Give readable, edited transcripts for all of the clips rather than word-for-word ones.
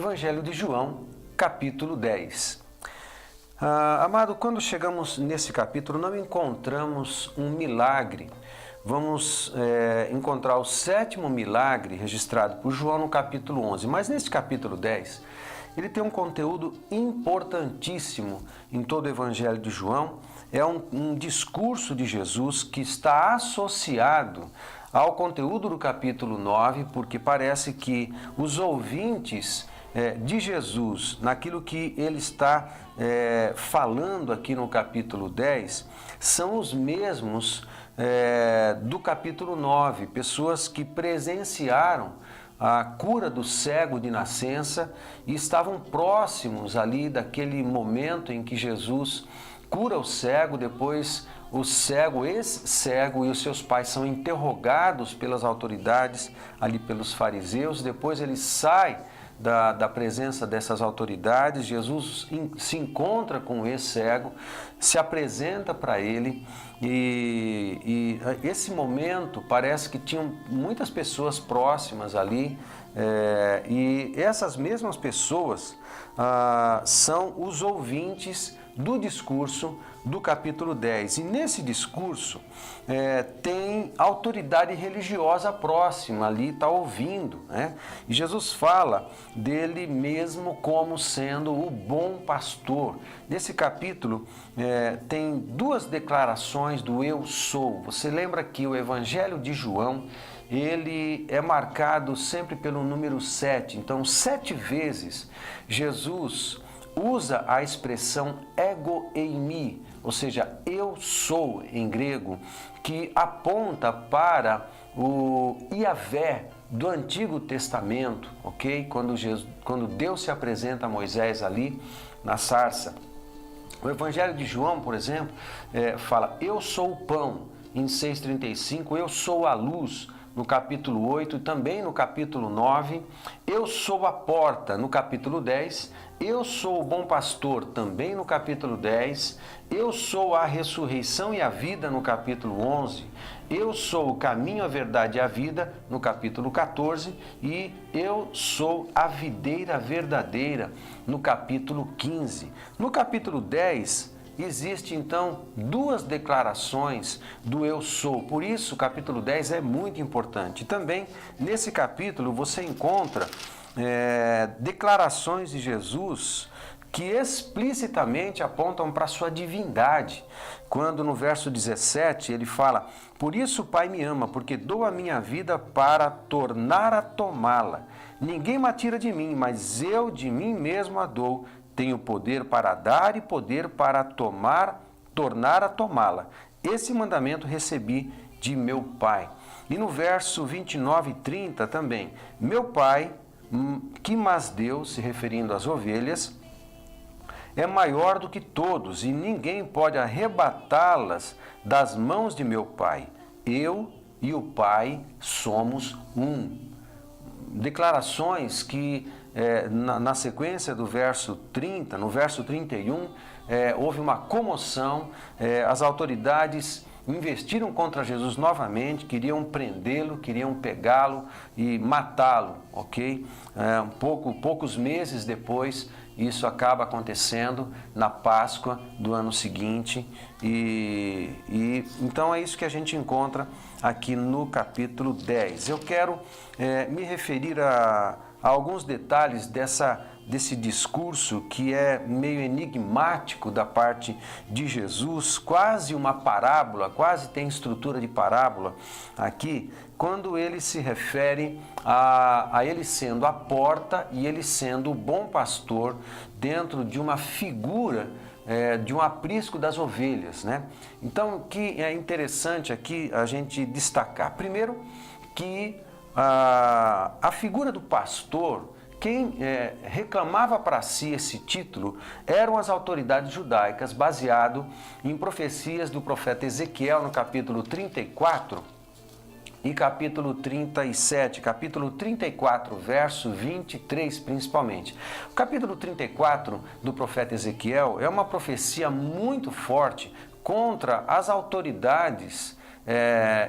Evangelho de João, capítulo 10. Amado, quando chegamos nesse capítulo, não encontramos um milagre. Vamos encontrar o sétimo milagre registrado por João no capítulo 11. Mas nesse capítulo 10, ele tem um conteúdo importantíssimo em todo o Evangelho de João. É um discurso de Jesus que está associado ao conteúdo do capítulo 9, porque parece que os ouvintes de Jesus, naquilo que ele está falando aqui no capítulo 10, são os mesmos do capítulo 9, pessoas que presenciaram a cura do cego de nascença e estavam próximos ali daquele momento em que Jesus cura o cego. Depois o cego, ex-cego, e os seus pais são interrogados pelas autoridades, ali pelos fariseus. Depois ele sai da presença dessas autoridades. Jesus se encontra com o ex-cego, se apresenta para ele e esse momento parece que tinham muitas pessoas próximas ali e essas mesmas pessoas são os ouvintes do discurso do capítulo 10. E nesse discurso tem autoridade religiosa próxima ali, está ouvindo, né? E Jesus fala dele mesmo como sendo o bom pastor. Nesse capítulo tem duas declarações do eu sou. Você lembra que o Evangelho de João, ele é marcado sempre pelo número 7. Então, 7 vezes Jesus usa a expressão ego eimi, ou seja, eu sou em grego, que aponta para o Iavé do Antigo Testamento, ok? Quando Deus se apresenta a Moisés ali na sarça. O Evangelho de João, por exemplo, fala, eu sou o pão, em 6,35, eu sou a luz, no capítulo 8 e também no capítulo 9, eu sou a porta, no capítulo 10, eu sou o bom pastor, também no capítulo 10, eu sou a ressurreição e a vida, no capítulo 11, eu sou o caminho, a verdade e a vida, no capítulo 14, e eu sou a videira verdadeira, no capítulo 15. No capítulo 10, existe então duas declarações do eu sou, por isso o capítulo 10 é muito importante. Também nesse capítulo você encontra declarações de Jesus que explicitamente apontam para a sua divindade. Quando no verso 17 ele fala, por isso o Pai me ama, porque dou a minha vida para tornar a tomá-la. Ninguém me tira de mim, mas eu de mim mesmo a dou. Tenho poder para dar e poder para tornar a tomá-la. Esse mandamento recebi de meu Pai. E no verso 29 e 30 também, meu Pai, que mas deu, se referindo às ovelhas, é maior do que todos e ninguém pode arrebatá-las das mãos de meu Pai. Eu e o Pai somos um. Declarações que na sequência do verso 30, no verso 31, houve uma comoção, as autoridades investiram contra Jesus novamente, queriam prendê-lo, queriam pegá-lo e matá-lo, ok? Poucos meses depois, isso acaba acontecendo na Páscoa do ano seguinte e então é isso que a gente encontra aqui no capítulo 10. Eu quero me referir a alguns detalhes desse discurso que é meio enigmático da parte de Jesus, quase uma parábola, quase tem estrutura de parábola aqui, quando ele se refere a ele sendo a porta e ele sendo o bom pastor dentro de uma figura de um aprisco das ovelhas, né? Então, o que é interessante aqui a gente destacar, primeiro que a figura do pastor, quem reclamava para si esse título eram as autoridades judaicas, baseado em profecias do profeta Ezequiel no capítulo 34 e capítulo 37, capítulo 34, verso 23 principalmente. O capítulo 34 do profeta Ezequiel é uma profecia muito forte contra as autoridades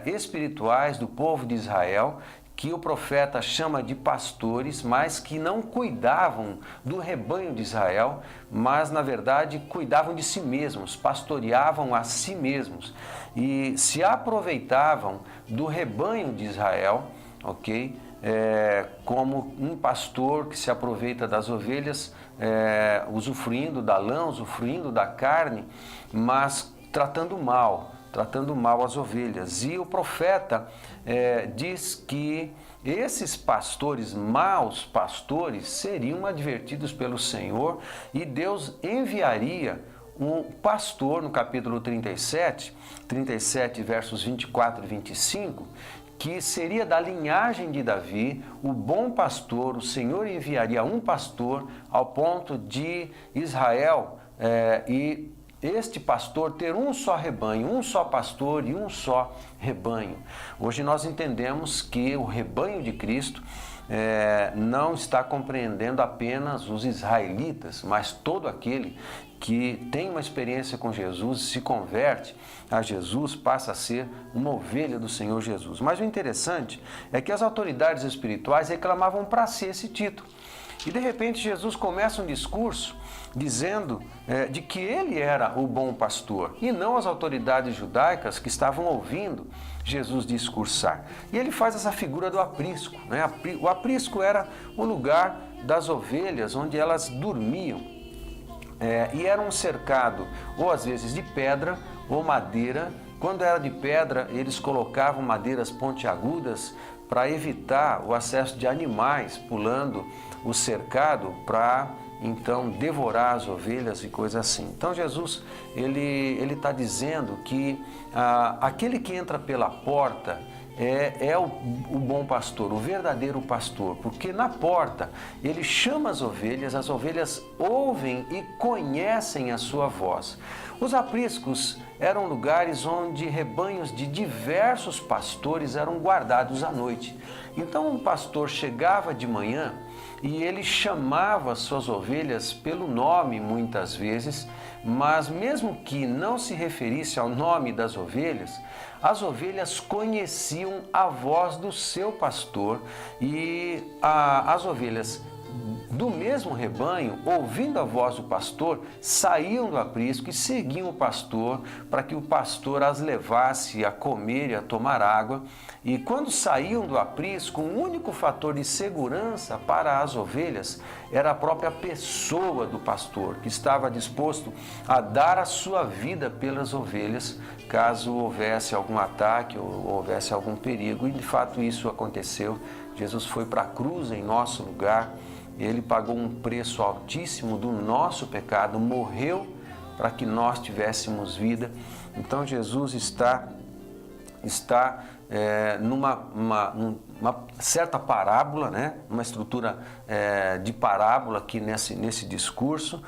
espirituais do povo de Israel, que o profeta chama de pastores, mas que não cuidavam do rebanho de Israel, mas na verdade cuidavam de si mesmos, pastoreavam a si mesmos e se aproveitavam do rebanho de Israel, ok? Como um pastor que se aproveita das ovelhas, usufruindo da lã, usufruindo da carne, mas tratando mal as ovelhas. E o profeta diz que esses pastores, maus pastores, seriam advertidos pelo Senhor e Deus enviaria um pastor, no capítulo 37 versos 24 e 25, que seria da linhagem de Davi, o bom pastor. O Senhor enviaria um pastor ao ponto de Israel e este pastor ter um só rebanho, um só pastor e um só rebanho. Hoje nós entendemos que o rebanho de Cristo não está compreendendo apenas os israelitas, mas todo aquele que tem uma experiência com Jesus, se converte a Jesus, passa a ser uma ovelha do Senhor Jesus. Mas o interessante é que as autoridades espirituais reclamavam para si esse título. E de repente Jesus começa um discurso dizendo de que ele era o bom pastor e não as autoridades judaicas que estavam ouvindo Jesus discursar. E ele faz essa figura do aprisco, né? O aprisco era o lugar das ovelhas onde elas dormiam e era um cercado ou às vezes de pedra ou madeira. Quando era de pedra, eles colocavam madeiras pontiagudas para evitar o acesso de animais pulando o cercado para então devorar as ovelhas e coisas assim. Então Jesus ele está dizendo que aquele que entra pela porta é o bom pastor, o verdadeiro pastor, porque na porta ele chama as ovelhas ouvem e conhecem a sua voz. Os apriscos eram lugares onde rebanhos de diversos pastores eram guardados à noite. Então um pastor chegava de manhã e ele chamava suas ovelhas pelo nome muitas vezes, mas mesmo que não se referisse ao nome das ovelhas, as ovelhas conheciam a voz do seu pastor e as ovelhas do mesmo rebanho, ouvindo a voz do pastor, saíam do aprisco e seguiam o pastor para que o pastor as levasse a comer e a tomar água. E quando saíam do aprisco, um único fator de segurança para as ovelhas era a própria pessoa do pastor, que estava disposto a dar a sua vida pelas ovelhas, caso houvesse algum ataque ou houvesse algum perigo. E de fato isso aconteceu. Jesus foi para a cruz em nosso lugar. Ele pagou um preço altíssimo do nosso pecado, morreu para que nós tivéssemos vida. Então Jesus está numa certa parábola, né? Uma estrutura de parábola aqui nesse discurso,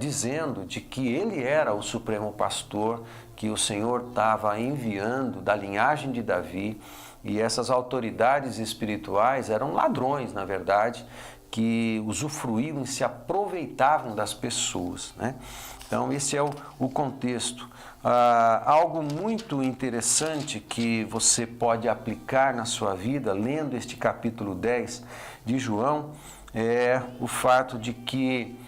dizendo de que ele era o supremo pastor, que o Senhor estava enviando da linhagem de Davi, e essas autoridades espirituais eram ladrões, na verdade, que usufruíam e se aproveitavam das pessoas, né? Então esse é o contexto. Algo muito interessante que você pode aplicar na sua vida, lendo este capítulo 10 de João, é o fato de que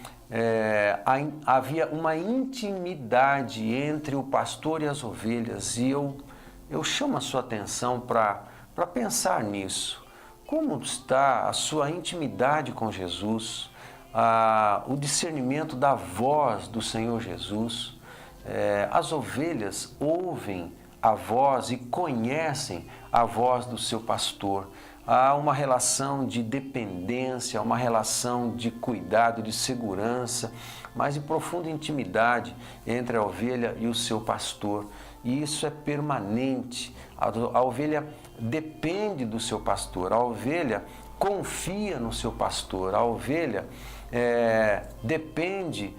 havia uma intimidade entre o pastor e as ovelhas, e eu chamo a sua atenção para pensar nisso. Como está a sua intimidade com Jesus, o discernimento da voz do Senhor Jesus? As ovelhas ouvem a voz e conhecem a voz do seu pastor. Há uma relação de dependência, uma relação de cuidado, de segurança, mas de profunda intimidade entre a ovelha e o seu pastor. E isso é permanente. A ovelha depende do seu pastor, a ovelha confia no seu pastor, a ovelha depende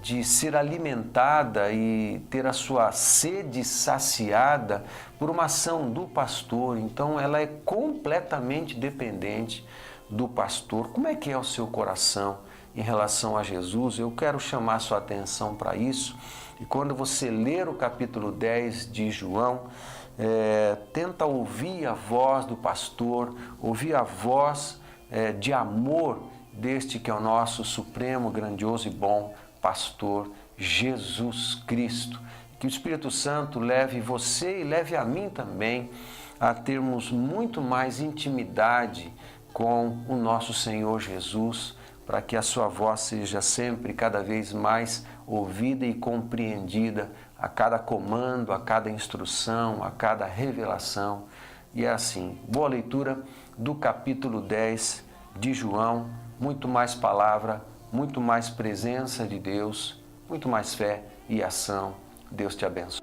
de ser alimentada e ter a sua sede saciada por uma ação do pastor. Então ela é completamente dependente do pastor. Como é que é o seu coração em relação a Jesus? Eu quero chamar a sua atenção para isso. E quando você ler o capítulo 10 de João, tenta ouvir a voz do pastor, ouvir a voz de amor deste que é o nosso supremo, grandioso e bom pastor, Jesus Cristo. Que o Espírito Santo leve você e leve a mim também a termos muito mais intimidade com o nosso Senhor Jesus, para que a sua voz seja sempre cada vez mais ouvida e compreendida a cada comando, a cada instrução, a cada revelação. E é assim, boa leitura do capítulo 10 de João, muito mais palavra, muito mais presença de Deus, muito mais fé e ação. Deus te abençoe.